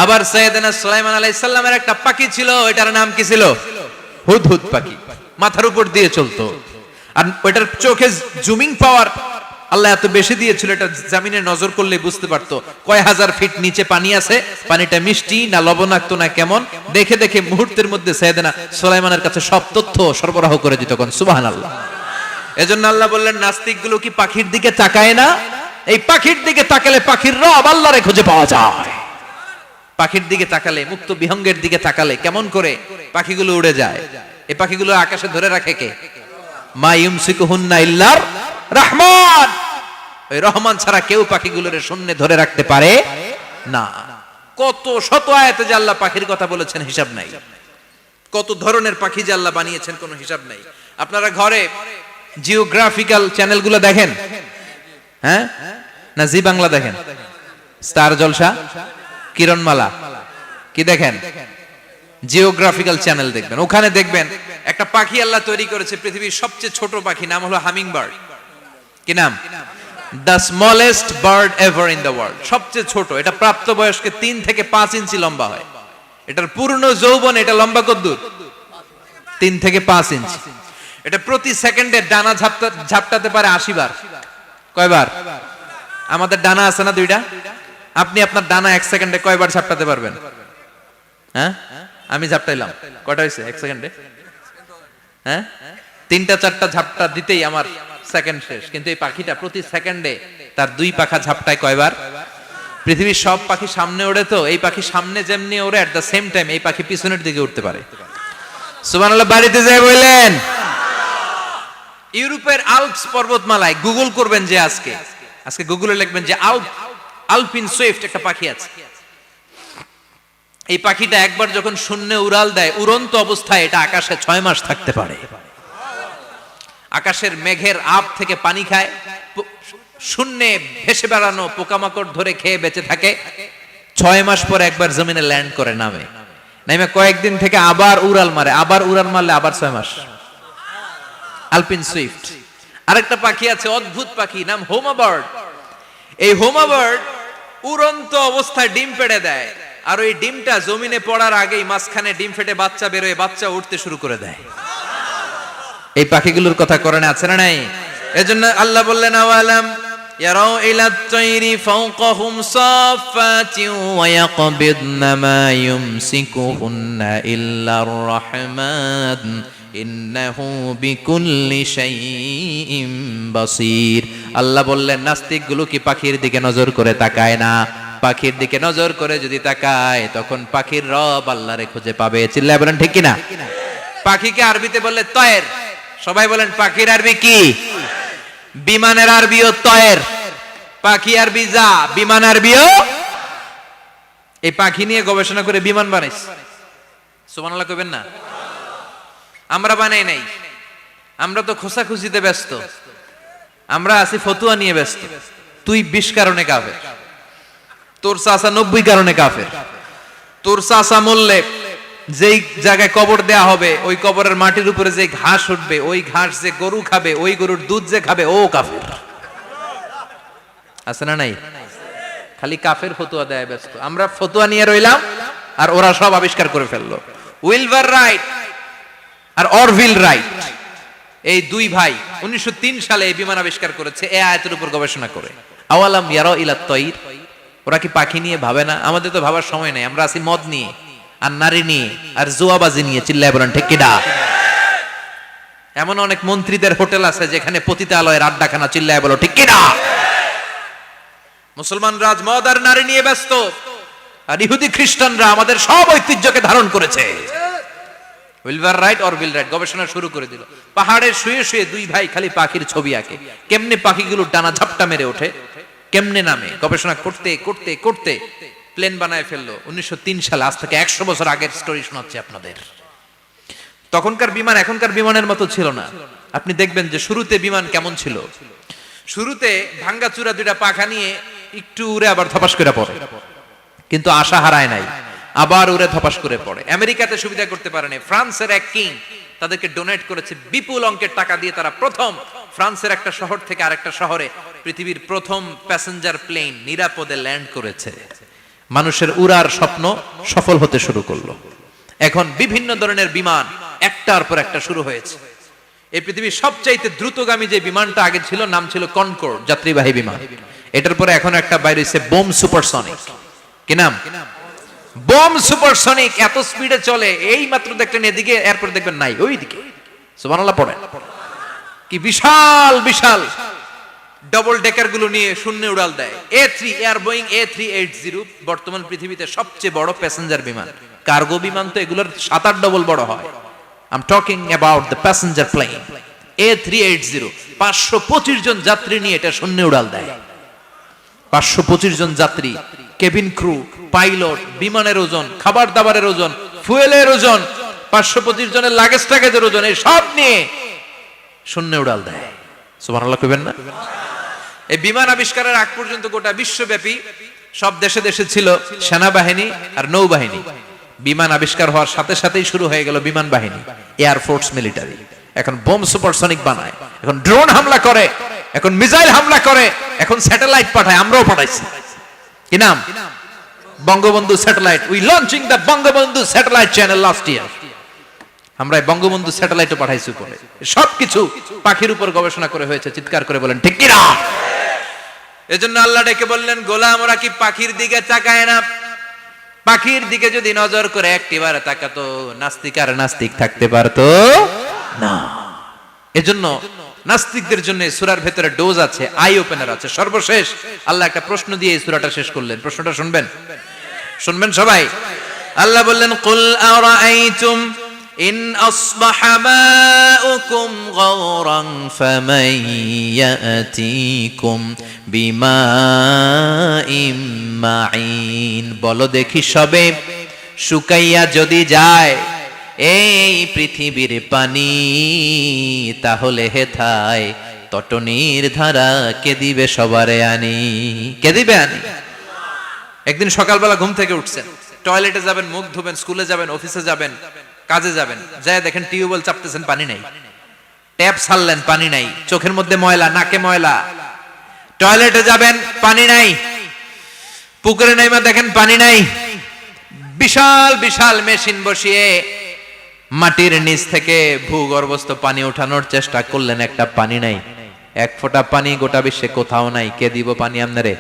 আবার সাইয়েদনা সুলাইমান আলাইহিস সালামের একটা পাখি ছিল, এটার নাম কি ছিল? হুদহুদ পাখি। মাথার উপর দিয়ে চলতো, আর ওটার চোখে জুমিং পাওয়ার আল্লাহ এত বেশি দিয়েছিল, এটা জমিনে নজর করলে বুঝতে পারতো কয় হাজার ফিট নিচে পানি আছে, পানিটা মিষ্টি না লবণাক্ত না কেমন, দেখে দেখে মুহূর্তের মধ্যে সাইয়েদনা সুলাইমানের কাছে সব তথ্য সরবরাহ করে দিত। কোন সুবহানাল্লাহ। এজন্য আল্লাহ বললেন, নাস্তিকগুলো কি পাখির দিকে তাকায় না? এই পাখির দিকে তাকালে পাখির রব আল্লাহরে খুঁজে পাওয়া যায়। পাখির দিকে তাকালে, মুক্ত বিহঙ্গের দিকে তাকালে কেমন করে পাখিগুলো উড়ে যায়। এই পাখিগুলো আকাশে ধরে রাখে কে? মা ইউমসিকুহুন্না ইল্লার রহমান। ওই রহমান ছাড়া কেউ পাখিগুলোর শূন্যে ধরে রাখতে পারে না। কত শত আয়াতে যে আল্লাহ পাখির কথা বলেছেন হিসাব নাই, কত ধরনের পাখি যে আল্লাহ বানিয়েছেন কোনো হিসাব নাই। আপনারা ঘরে জিওগ্রাফিক্যাল চ্যানেলগুলো দেখেন? হ্যাঁ, না জি বাংলা দেখেন? স্টার জলসা, কিরণমালা, কি দেখেন? জিওগ্রাফিক্যাল চ্যানেল দেখবেন। ওখানে দেখবেন একটা পাখি আল্লাহ তৈরি করেছে, পৃথিবীর সবচেয়ে ছোট পাখি, নাম হলো হামিং বার্ড। কি নাম? The smallest bird ever in the world. সবচেয়ে ছোট, এটা প্রাপ্তবয়স্কে 3 থেকে 5 ইঞ্চি লম্বা হয়। এটার পূর্ণ যৌবন এটা লম্বা কতদূর? 3 থেকে 5 ইঞ্চি। এটা প্রতি সেকেন্ডে ডানা ঝাপটাতে পারে 80 বার। কয়বার? আমাদের ডানা আছে না 2টা, আপনি আপনার ডানা 1 সেকেন্ডে কয়বার ঝাপটাতে পারবেন? হ্যাঁ, আমি ঝাপটাইলাম, কয়টা হয়েছে 1 সেকেন্ডে? হ্যাঁ, 3টা 4টা ঝাপটা দিতেই আমার সেকেন্ড শেষ। কিন্তু এই পাখিটা প্রতি সেকেন্ডে তার 2 পাখা ঝাপটায় কয়বার? পৃথিবীর সব পাখি সামনে ওড়ে, তো এই পাখি সামনে যেমনি ওড়ে, এট দ্য সেম টাইম এই পাখি পিছনের দিকে উঠতে পারে। সুবহানাল্লাহ। বাড়িতে যাই বললেন। ইউরোপের আল্পস পর্বতমালায় গুগল করবেন যে আজকে গুগলে লিখবেন যে আলপিন সুইফট একটা পাখি আছে। এই পাখিটা একবার যখন শূন্যে উড়াল দেয়, উড়ন্ত অবস্থায় এটা আকাশে 6 মাস থাকতে পারে। আকাশের মেঘের আপ থেকে পানি খায়, শূন্যে ভেসে বেড়ানো পোকামাকড় ধরে খেয়ে বেঁচে থাকে। 6 মাস পরে একবার জমিনে ল্যান্ড করে, নামে কয়েকদিন থেকে আবার উড়াল মারে, আবার উড়াল মারলে আবার 6 মাস। আলপিন সুইফট। আরেকটা পাখি আছে, অদ্ভুত পাখি, নাম হোমা বার্ড। এই হোমা বার্ড উড়ন্ত অবস্থায় ডিম পেড়ে দেয়, আর ওই ডিমটা জমিনে পড়ার আগেই মাঝখানে ডিম ফেটে বাচ্চা বেরোয়, বাচ্চা উঠতে শুরু করে দেয়। এই পাখিগুলোর কথা কোরআনে আছে না নাই? এজন্য আল্লাহ বললেন, আওয়ালাম ইয়ারাউ ইলাত তায়রি ফাওকাহুম সাফাতিন ওয়া ইয়াকবিদনা মা ইউমসিকুহুন্না ইল্লার রহমান ইন্নাহু বিকুল্লি শাইইন বাসীর। আল্লাহ বললেন, নাস্তিকগুলো কি পাখির দিকে নজর করে তাকায় না? পাখির দিকে নজর করে যদি তাকায়, তখন পাখির রব আল্লাহরে খুঁজে পাবে। চিল্লায় বলেন ঠিক কিনা? পাখিকে আরবিতে বললে তয়ের। সবাই বলেন, পাখির আরবি কি? বিমানের আরবিও তয়ের। পাখি আরবি যা, বিমান আরবিও। এই পাখি নিয়ে গবেষণা করে বিমান বানাইছে। সুবহানাল্লাহ কইবেন না? আমরা বানাই নাই, আমরা তো খোঁচাখুচিতে ব্যস্ত, আমরা আছি ফতুয়া নিয়ে ব্যস্ত। তুই 20 কারণে কাফের, তোর চাচা 90 কারণে কাফের। তোর চাচা মরলে যেই জায়গায় কবর দেয়া হবে, ওই কবরের মাটির উপরে যে ঘাস উঠবে, ওই ঘাস যে গরু খাবে, ওই গরুর দুধ যে খাবে, ও কাফের। আছে না নাই? খালি কাফের ফতুয়া দেয় ব্যস্ত। আমরা ফতুয়া নিয়ে রইলাম, আর ওরা সব আবিষ্কার করে ফেললো। উইলবার রাইট আর অরভিল রাইট, এই 2 ভাই 1903 সালে এই বিমান আবিষ্কার করেছে, এই আয়াতের উপর গবেষণা করে। আওয়ালাম ইয়ারাউ ইলাত তায়র। ওরা কি পাখি নিয়ে ভাবে না? আমাদের তো ভাবার সময় নেই, আমরা আছি মদ নিয়ে আর নারী নিয়ে আর জুয়াবাজি নিয়ে। চিল্লায় বলেন ঠিক কিনা? এমন অনেক মন্ত্রীদের হোটেল আছে যেখানে পতিতালয়ের আড্ডাখানা। চিল্লায় বলো ঠিক কিনা? মুসলমান রাজ মদ আর নারী নিয়ে ব্যস্ত, আর ইহুদি খ্রিস্টানরা আমাদের সব ঐতিহ্যকে ধারণ করেছে। উইলবার রাইট অরভিল রাইট গবেষণা শুরু করে দিল। পাহাড়ে শুয়ে শুয়ে 2 ভাই খালি পাখির ছবি আঁকে, কেমনে পাখিগুলো ডানা ঝাপটা মেরে ওঠে, কেমনে নামে। গবেষণা করতে করতে করতে প্লেন বানায় ফেললো 1903 সালে। আজ থেকে 100 বছর আগের স্টোরি শোনাচ্ছি আপনাদের। তখনকার বিমান এখনকার বিমানের মতো ছিল না। আপনি দেখবেন যে শুরুতে বিমান কেমন ছিল। শুরুতে ভাঙ্গাচুরা 2টা পাখা নিয়ে একটু উড়ে আবার ধপাস করে পড়ে, কিন্তু আশা হারায় নাই, আবার উড়ে ধপাস করে পড়ে। আমেরিকাতে সুবিধা করতে পারেনি। ফ্রান্সের এক কিং তাদেরকে ডোনেট করেছে বিপুল অঙ্কের টাকা দিয়ে। তারা প্রথম ফ্রান্সের একটা শহর থেকে আরেকটা শহরে পৃথিবীর প্রথম প্যাসেঞ্জার প্লেন নিরাপদে ল্যান্ড করেছে। মানুষের উড়ার স্বপ্ন সফল হতে শুরু করলো। এখন বিভিন্ন ধরনের বিমান একটার পর একটা শুরু হয়েছে। এই পৃথিবীর সবচাইতে দ্রুতগামী যে বিমানটা আগে ছিল নাম ছিল কনকর্ড, যাত্রীবাহী বিমান। এটার পরে এখন একটা বাইরে হইছে বোম সুপারসনিক। কি নাম? Bomb supersonic. এত স্পিডে চলে, এই মাত্র দেখলেন এদিকে, এরপর দেখবেন নাই ওইদিকে। সুবহানাল্লাহ পড়েন। কি বিশাল বিশাল ডবল ডেকার গুলো নিয়ে শূন্যে উড়াল দেয়। A3 এয়ার বোয়িং A380 বর্তমান পৃথিবীতে সবচেয়ে বড় প্যাসেঞ্জার বিমান। কার্গো বিমান তো এগুলোর 7-8 ডবল বড় হয়। I am talking about the passenger plane A380। 525 জন যাত্রী নিয়ে এটা শূন্যে উড়াল দেয়। 525 জন যাত্রী, কেবিন ক্রু, পাইলট, বিমানের ওজন, খাবার দাবারের ওজন, ফুয়েলের ওজন, 525 জনের লাগেজ টাগেজের ওজন, এই সব নিয়ে শূন্যে উড়াল দেয়। সুবহানাল্লাহ কইবেন না? এই বিমান আবিষ্কারের আগ পর্যন্ত গোটা বিশ্বব্যাপী সব দেশে দেশে ছিল সেনাবাহিনী আর নৌবাহিনী। বিমান আবিষ্কার হওয়ার সাথে সাথেই শুরু হয়ে গেল বিমান বাহিনী, এয়ারফোর্স, মিলিটারি। এখন বোম সুপারসনিক বানায়, এখন ড্রোন হামলা করে, এখন মিসাইল হামলা করে, এখন স্যাটেলাইট পাঠায়। আমরাও পাঠাইছি। কি নাম? Bangabandhu satellite. We launching the Bangabandhu satellite channel last year. আমরা বঙ্গবন্ধু স্যাটেলাইটও পাঠাইছি উপরে। সবকিছু পাখির উপর গবেষণা করে হয়েছে। চিৎকার করে বলেন ঠিক কি না? এজন্য আল্লাহ ডেকে বললেন, গোলাম ওরা কি পাখির দিকে তাকায় না? পাখির দিকে যদি নজর করে একটিবার তাকাতো, নাস্তিক আর নাস্তিক থাকতে পারতো না। এজন্য নাস্তিকদের জন্য সূরার ভেতরে ডোজ আছে, আই ওপেনার আছে। সর্বশেষ আল্লাহ একটা প্রশ্ন দিয়ে এই সূরাটা শেষ করলেন। প্রশ্নটা শুনবেন? শুনবেন সবাই? আল্লাহ বললেন, কুল আরাআইতুম ইন আসবাহা মাউকুম গাওরান ফামান ইয়াতিকুম বিমাইম মাইন। বলো দেখি সবে, শুকাইয়া যদি যায় এই পৃথিবীর পানি, তাহলে হেথায় তটনির ধারা কে দিবে সবারে আনি? কে দিবে আনি? একদিন সকালবেলা ঘুম থেকে উঠছেন, টয়লেটে যাবেন, মুখ ধুবেন, স্কুলে যাবেন, অফিসে যাবেন, কাজে যাবেন, যায় দেখেন টিউবওয়েল চাপতেছেন, পানি নাই। ট্যাপ ছাড়লেন, পানি নাই। চোখের মধ্যে ময়লা, নাকে ময়লা। টয়লেটে যাবেন, পানি নাই। পুকুরে নাইমা দেখেন পানি নাই। বিশাল বিশাল মেশিন বসিয়ে মাটির নিচ থেকে ভূগর্ভস্থ পানি ওঠানোর চেষ্টা করলেন, একটা পানি নাই। এক ফোঁটা পানি গোটা বিশ্বে কোথাও নাই। কে দিব পানি আপনারে?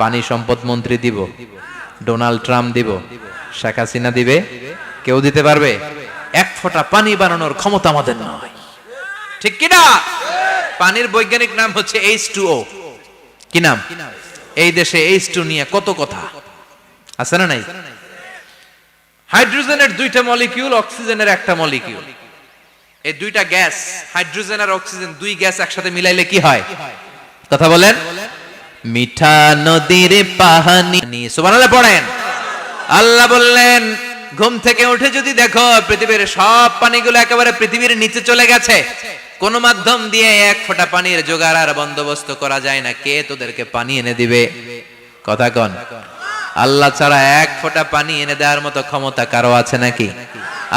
পানি সম্পদ মন্ত্রী দিব, ডোনাল্ড ট্রাম্প দিব, শেখ হাসিনা দিবে? কেউ দিতে পারবে? এক ফোঁটা পানি বানানোর ক্ষমতা আমাদের নয়। ঠিক কিনা? পানির বৈজ্ঞানিক নাম হচ্ছে H2O। কি নাম? এই দেশে H2 নিয়ে কত কথা আছে না নাই? হাইড্রোজেনের 2টা মলিকিউল, অক্সিজেনের একটা মলিকিউল। এই 2টা গ্যাস, হাইড্রোজেন আর অক্সিজেন, 2 গ্যাস একসাথে মিলাইলে কি হয়? কথা বলেন। মিঠা নদীর পানি। সুবহানাল্লাহ পড়েন। আল্লাহ বললেন, ঘুম থেকে উঠে যদি দেখো পৃথিবীর সব পানিগুলো একেবারে পৃথিবীর নিচে চলে গেছে, কোন মাধ্যম দিয়ে এক ফোঁটা পানির জোগাড় আর বন্দোবস্ত করা যায় না, কে তোদেরকে পানি এনে দিবে? কথা কন। আল্লাহ ছাড়া এক ফোঁটা পানি এনে দেওয়ার মতো ক্ষমতা কারো আছে নাকি?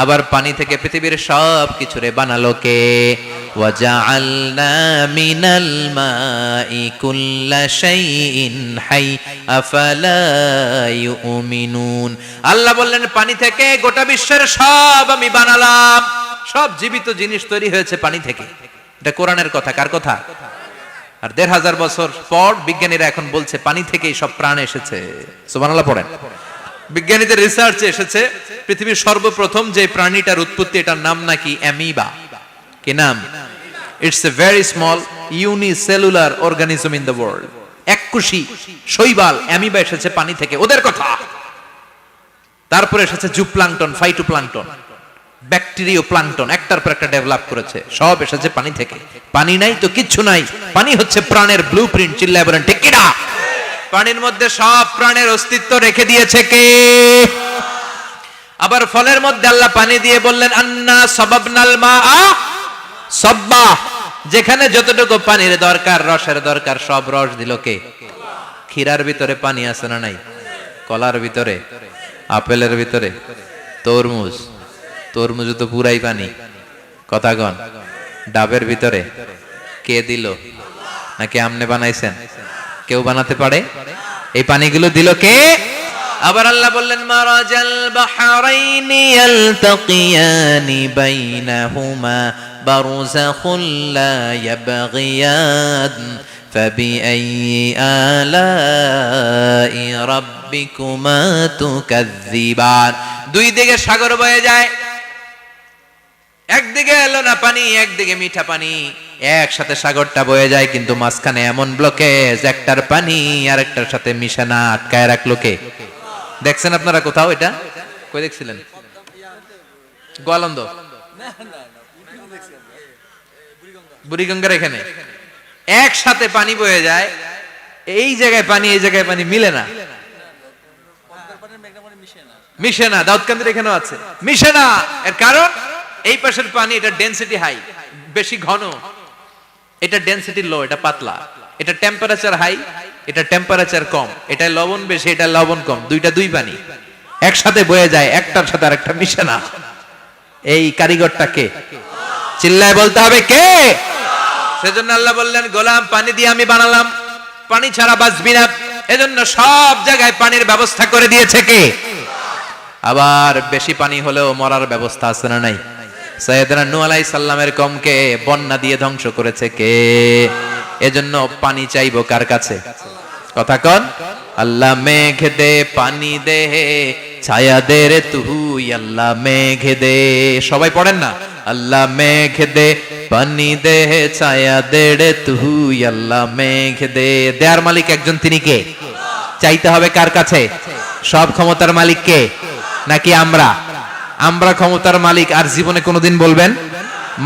আবার পানি থেকে পৃথিবীর সব কিছুরে বানালো কে? ওয়াজআলনা মিনাল মাই কুল্লা শাইইন হাই আফালা ইউমিনুন। আল্লাহ বললেন, পানি থেকে গোটা বিশ্বের সব আমি বানালাম। সব জীবিত জিনিস তৈরি হয়েছে পানি থেকে। এটা কোরআনের কথা। কার কথা? আর 1500 বছর পর বিজ্ঞানীরা এখন বলছে পানি থেকেই সব প্রাণ এসেছে। সুবহানাল্লাহ পড়েন। বিজ্ঞানীদের রিসার্চে এসেছে পৃথিবীর সর্বপ্রথম যে প্রাণীটার উৎপত্তি, এটার নাম নাকি অ্যামিবা। কি নাম? It's a very small unicellular organism in the world. এককোষী শৈবাল অ্যামিবা এসেছে পানি থেকে, ওদের কথা। তারপরে এসেছে জুপ্লাঙ্কটন, ফাইটোপ্লাঙ্কটন, ব্যাকটেরিয়া প্লাঙ্কটন, একটার পর একটা ডেভেলপ করেছে। সব এসেছে পানি থেকে। পানি নাই তো কিচ্ছু নাই। পানি হচ্ছে প্রাণের ব্লুপ্রিন্ট। চিল্লায় বলেন ঠিক কি না? পানির মধ্যে সব প্রাণের অস্তিত্ব রেখে দিয়েছে কে? আবার ফলের মধ্যে আল্লাহ পানি দিয়ে বললেন, আন্না সাবাবনাল মাআ সাব্বা। যেখানে যতটুকু পানির দরকার, রসের দরকার, সব রস দিল কে? ক্ষীরার ভিতরে পানি আছে না নাই? কলার ভিতরে, আপেলের ভিতরে, তরমুজ, তরমুজ তো পুরাই পানি। কথা কন। ডাবের ভিতরে কে দিল? নাকি আমনে বানাইছেন? কেউ বানাতে পারে? এই পানিগুলো দিল কে? আবার আল্লাহ বললেন মারাজাল বাহরাইনি ইয়ালতাকিয়ানি বাইনাহুমা বারযাখুল লা ইয়াবগিয়ান ফাবিআইয়ি আলাই রাব্বিকুমা তুকাযযিবান। দুই দিকে সাগর বয়ে যায়, একদিকে এলো না পানি, একদিকে মিঠা পানি, একসাথে সাগরটা বয়ে যায়, কিন্তু মাঝখানে এমন ব্লকেজ, একটার পানি আর একটার সাথে মিশে না, আটকায় রাখলো কে? দেখছেন আপনারা কোথাও এটা? কই দেখছিলেন? গোয়ালন্দ, বুড়িগঙ্গার এখানে একসাথে পানি বয়ে যায়, এই জায়গায় পানি এই জায়গায় পানি মিলে না, মিশে না। দাউদকান্দির এখানেও আছে, মিশে না। এর কারণ এই পাশের পানি এটা ডেনসিটি হাই, বেশি ঘন, এটা ডেনসিটি লো, এটা পাতলা, এটা টেম্পারেচার হাই, এটা টেম্পারেচার কম, এটা লবণ বেশি, এটা লবণ কম, দুইটা দুই পানি একসাথে বয়ে যায়, একটার সাথে আরেকটা মিশে না। এই কারিগরটা কে? চিল্লায় বলতে হবে কে? সেজন্য আল্লাহ বললেন গোলাম পানি দিয়ে আমি বানালাম, পানি ছাড়া বাঁচবি না, এজন্য সব জায়গায় পানির ব্যবস্থা করে দিয়েছে কে? আবার বেশি পানি হলেও মরার ব্যবস্থা আছে না নাই? সাইয়েদনা নূহ আলাইহিস সালামের কওমকে বন্যা দিয়ে ধ্বংস করেছে কে? এজন্য পানি চাইবো কার কাছে? কথা কন। আল্লাহ মেঘ দে পানি দে ছায়া দে রে তুই, আল্লাহ মেঘ দে। সবাই পড়েন না, আল্লাহ মেঘ দে পানি দে ছায়া দে রে তুই, আল্লাহ মেঘ দে। দেয়ার মালিক একজন, তিনি কে? চাইতে হবে কার কাছে? সব ক্ষমতার মালিক কে? নাকি আমরা? আমরা ক্ষমতার মালিক। আর জীবনে কোনোদিন বলবেন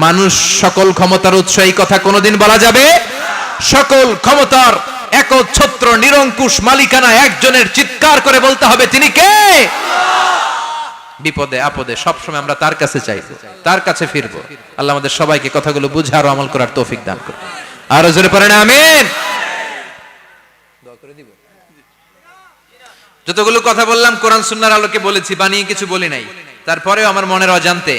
মানুষ সকল ক্ষমতার উৎস, এই কথা কোনোদিন বলা যাবে? সকল ক্ষমতার একচ্ছত্র নিরঙ্কুশ মালিকানা একজনের, চিৎকার করে বলতে হবে তিনি কে? বিপদে আপদে সবসময় আমরা তার কাছে চাইবো, তার কাছে ফিরবো। আল্লাহ আমাদের সবাইকে কথাগুলো বুঝার ও আমল করার তৌফিক দান করুন। আরো জোরে পড়েন আমিন। দোয়া করে দিব। যতগুলো কথা বললাম কোরআন সুন্নাহর আলোকে বলেছি, বানিয়ে কিছু বলি নাই। তারপরেও আমার মনের অজান্তে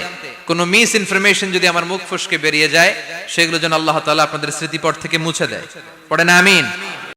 কোনো মিস ইনফরমেশন যদি আমার মুখ ফসকে বেরিয়ে যায়, সেগুলো যেন আল্লাহ তাআলা আপনাদের স্মৃতিপট থেকে মুছে দেয়। পড়েন আমিন।